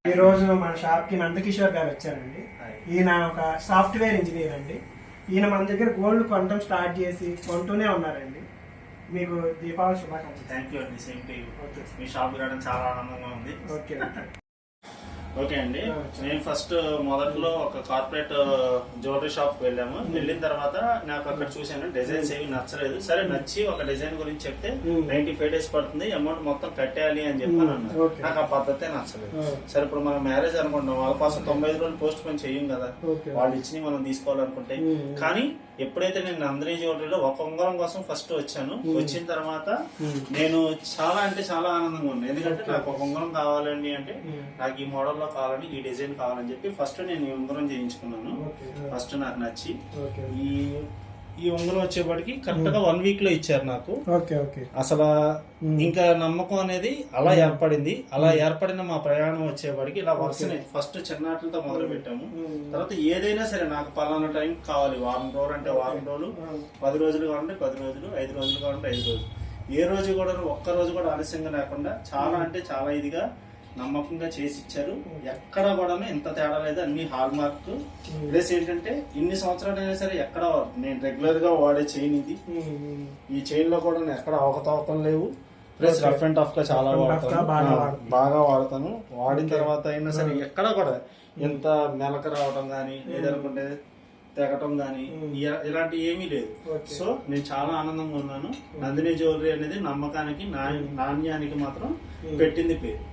ఈ రోజు మన షాప్ కి నందకిషోర్ గారు వచ్చారండి. ఈయన ఒక సాఫ్ట్వేర్ ఇంజనీర్ అండి. ఈయన మన దగ్గర గోల్డ్ కొనడం స్టార్ట్ చేసి కొంటూనే ఉన్నారండి. మీకు దీపావళి శుభాకాంక్షలు. థ్యాంక్ యూ అండి. Same to you. Me shop రావడం చాలా ఆనందంగా ఉంది. ఓకే ఓకే అండి. మేము ఫస్ట్ మొదట్లో ఒక కార్పొరేట్ జ్యువెలరీ షాప్ వెళ్ళాము. వెళ్ళిన తర్వాత నాకు అక్కడ చూసాను డిజైన్స్ ఏమి నచ్చలేదు. సరే నచ్చి ఒక డిజైన్ గురించి చెప్తే 95 days పడుతుంది, అమౌంట్ మొత్తం కట్టేయాలి అని చెప్పి అన్నారు. నాకు ఆ పద్ధతే నచ్చలేదు. సరే ఇప్పుడు మనం మ్యారేజ్ అనుకుంటాం, వాళ్ళ కోసం 95 రోజులు పోస్ట్ పోన్ చెయ్యం కదా, వాళ్ళు ఇచ్చి మనం తీసుకోవాలనుకుంటే. కానీ ఎప్పుడైతే నేను నందిని జ్యువెలరీలో ఒక ఉంగరం కోసం ఫస్ట్ వచ్చాను, వచ్చిన తర్వాత నేను చాలా అంటే చాలా ఆనందంగా ఉంది. ఎందుకంటే నాకు ఒక ఉంగరం కావాలండి అంటే నాకు ఈ మోడల్ కావాలని, ఈ డిజైన్ కావాలని చెప్పి ఫస్ట్ నేను ఈ ఉంగరం చేయించుకున్నాను. ఫస్ట్ నాకు నచ్చి ఈ ఉంగరం వచ్చేప్పటికి కరెక్ట్ గా 1 week లో ఇచ్చారు నాకు. అసలు ఇంకా నమ్మకం అనేది అలా ఏర్పడింది. అలా ఏర్పడిన మా ప్రయాణం వచ్చేప్పటికి ఇలా వరుసనే ఫస్ట్ చిన్నాటిలతో మొదలు పెట్టాము. తర్వాత ఏదైనా సరే నాకు పలానా టైం కావాలి, వారం రోజులు అంటే వారం రోజులు, 10 రోజులు కావాలంటే 10 రోజులు, 5 రోజులు కావాలంటే 5 రోజులు, ఏ రోజు కూడా ఒక్క రోజు కూడా ఆలస్యంగా లేకుండా చాలా అంటే చాలా ఇదిగా నమ్మకంగా చేసి ఇచ్చారు. ఎక్కడ కూడా ఎంత తేడా లేదు, అన్ని హాల్ మార్క్. ప్లస్ ఏంటంటే ఇన్ని సంవత్సరాలైనా సరే ఎక్కడ నేను రెగ్యులర్ గా వాడే చైన్ ఇది. ఈ చైన్ లో కూడా ఎక్కడ అవకతవకం లేవు. ప్లస్ రఫ్ అండ్ టఫ్ గా చాలా బాగా వాడతాను. వాడిన తర్వాత అయినా సరే ఎక్కడ కూడా ఎంత మెలక రావడం గానీ లేదనుకుంటే తెగటం గానీ ఇలాంటి ఏమీ లేదు. సో నేను చాలా ఆనందంగా ఉన్నాను. నందిని జ్యువెలరీ అనేది నమ్మకానికి నాణ్యానికి మాత్రం పెట్టింది పేరు.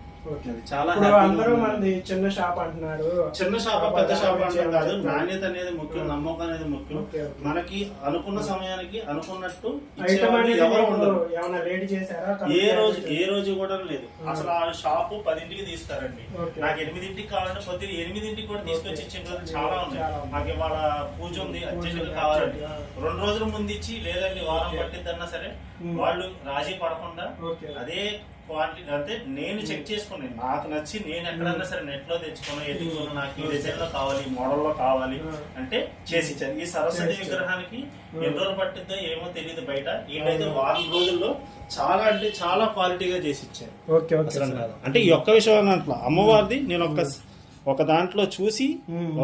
చాలా అందరూ మంది చిన్న షాప్ అంటున్నారు. చిన్న షాప్ పెద్ద షాప్ అంటే కాదు, నాణ్యత అనేది ముఖ్యం, నమ్మకం అనేది ముఖ్యం. మనకి అనుకున్న సమయానికి అనుకున్నట్టు ఎవరు ఉండరు. ఏ రోజు కూడా లేదు. అసలు ఆ షాపు 10ంటికి తీస్తారండి. నాకు 8ంటికి కావాలంటే పొద్దున్న 8ంటికి కూడా తీసుకొచ్చి ఇచ్చే రోజులు చాలా ఉన్నాయి. నాకు ఇవాళ పూజ ఉంది, అర్జెంట్ కావాలండి 2 రోజుల ముందు ఇచ్చి, లేదండి వారం పట్టిద్దన్నా సరే వాళ్ళు రాజీ పడకుండా అదే క్వాలిటీ అంటే నేను చెక్ చేసుకున్నాను. నాకు నచ్చి నేను ఎక్కడన్నా సరే నెట్ లో తెచ్చుకున్నా, ఎదుగుతున్నా, నాకు ఈ డిజైన్ లో కావాలి, మోడల్ లో కావాలి అంటే చేసిచ్చాను. ఈ సరస్వతి విగ్రహానికి ఎన్ని రోజులు పట్టిద్దో ఏమో తెలియదు బయట. ఏంటైతే వారం రోజుల్లో చాలా అంటే చాలా క్వాలిటీగా చేసి ఇచ్చాను. అంటే ఈ ఒక్క విషయం అట్లా అమ్మవారిది నేను ఒక దాంట్లో చూసి,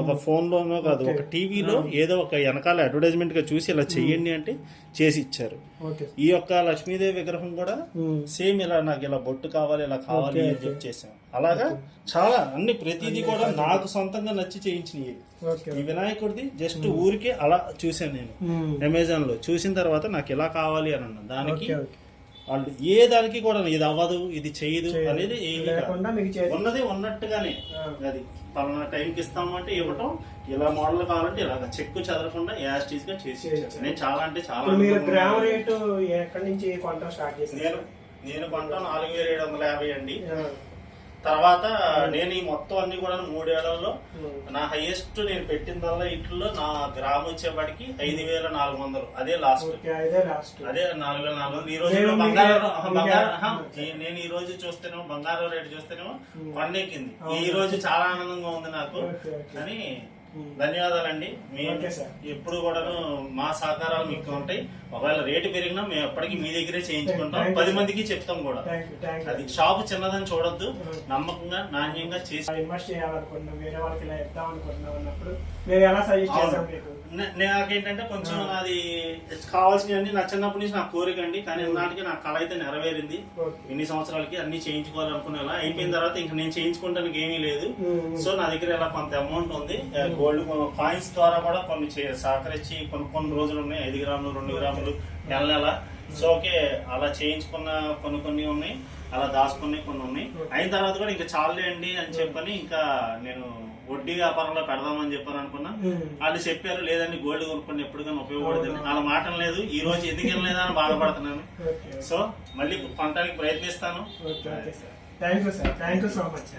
ఒక ఫోన్ లోనో కాదు, ఒక టీవీలో ఏదో ఒక వెనకాల అడ్వర్టైజ్మెంట్ గా చూసి ఇలా చెయ్యండి అంటే చేసి ఇచ్చారు. ఈ యొక్క లక్ష్మీదేవి విగ్రహం కూడా సేమ్ ఇలా నాకు ఇలా బొట్టు కావాలి, ఇలా కావాలి అని చెప్పి చేసాం. అలాగా చాలా అన్ని ప్రతిదీ కూడా నాకు సొంతంగా నచ్చి చేయించినవి. ఈ వినాయకుడిది జస్ట్ ఊరికే అలా చూసాను నేను అమెజాన్ లో. చూసిన తర్వాత నాకు ఇలా కావాలి అని అన్నాను. దానికి వాళ్ళు ఏ దానికి కూడా ఇది అవ్వదు, ఇది చేయదు అనేది ఉన్నది ఉన్నట్టుగానే అది పలానా టైంకి ఇస్తాము అంటే ఇవ్వటం, ఇలా మోడల్ కావాలంటే ఇలాగ చెక్కు చదవకుండా యాస్టీస్ గా చేసి నేను చాలా అంటే చాలా. నేను కొంటాం 4750 అండి. తర్వాత నేను ఈ మొత్తం అన్ని కూడా 3 ఏళ్లలో నా హైయెస్ట్ నేను పెట్టిందల్లా ఇట్లో నా గ్రామ్ వచ్చేప్పటికి 5400. అదే లాస్ట్, అదే 4400. ఈ రోజు నేను ఈ రోజు చూస్తేనేమో బంగారం రేటు చూస్తేనేమో కొండెక్కింది. ఈ రోజు చాలా ఆనందంగా ఉంది నాకు. కానీ ధన్యవాదాలండి. మేము ఎప్పుడు కూడా మా సహకారాలు మీకు ఉంటాయి. ఒకవేళ రేటు పెరిగినా మేము ఎప్పటికీ మీ దగ్గరే చేయించుకుంటాం, 10 మందికి చెప్తాం కూడా. అది షాపు చిన్నదని చూడొద్దు, నమ్మకంగా నాణ్యంగా చేసి ఇన్వెస్ట్ చేయాలనుకుంటున్నాం, వేరే వాళ్ళకి ఇలా ఇద్దాం అనుకుంటున్నాం అన్నప్పుడు మేము ఎలా సజెస్ట్ చేసాం మీకు. నాకేంటంటే కొంచెం అది కావాల్సినవన్నీ నా చిన్నప్పటి నుంచి నాకు కోరిక అండి. కానీ నాటికి నా కళ అయితే నెరవేరింది. ఇన్ని సంవత్సరాలకి అన్ని చేయించుకోవాలనుకునేలా అయిపోయిన తర్వాత ఇంకా నేను చేయించుకోవడానికి ఏమీ లేదు. సో నా దగ్గర ఇలా కొంత అమౌంట్ ఉంది. గోల్డ్ కాయిన్స్ ద్వారా కూడా కొన్ని సహకరించి కొన్ని రోజులు ఉన్నాయి, 5 గ్రాములు 2 గ్రాములు నెల. సో ఓకే, అలా చేయించుకున్న కొన్ని ఉన్నాయి, అలా దాచుకునే కొన్ని ఉన్నాయి. అయిన తర్వాత కూడా ఇంకా చాలే అండి అని చెప్పని ఇంకా నేను వడ్డీ వ్యాపారంలో పెడదామని చెప్పాను అనుకున్నా. వాళ్ళు చెప్పారు లేదండి గోల్డ్ కొనుక్కొని ఎప్పటికైనా ఉపయోగపడుతుంది. వాళ్ళ మాట లేదు. ఈ రోజు ఎందుకు వెళ్ళలేదా అని బాధపడుతున్నాను. సో మళ్ళీ కొనడానికి ప్రయత్నిస్తాను. Thank you so much.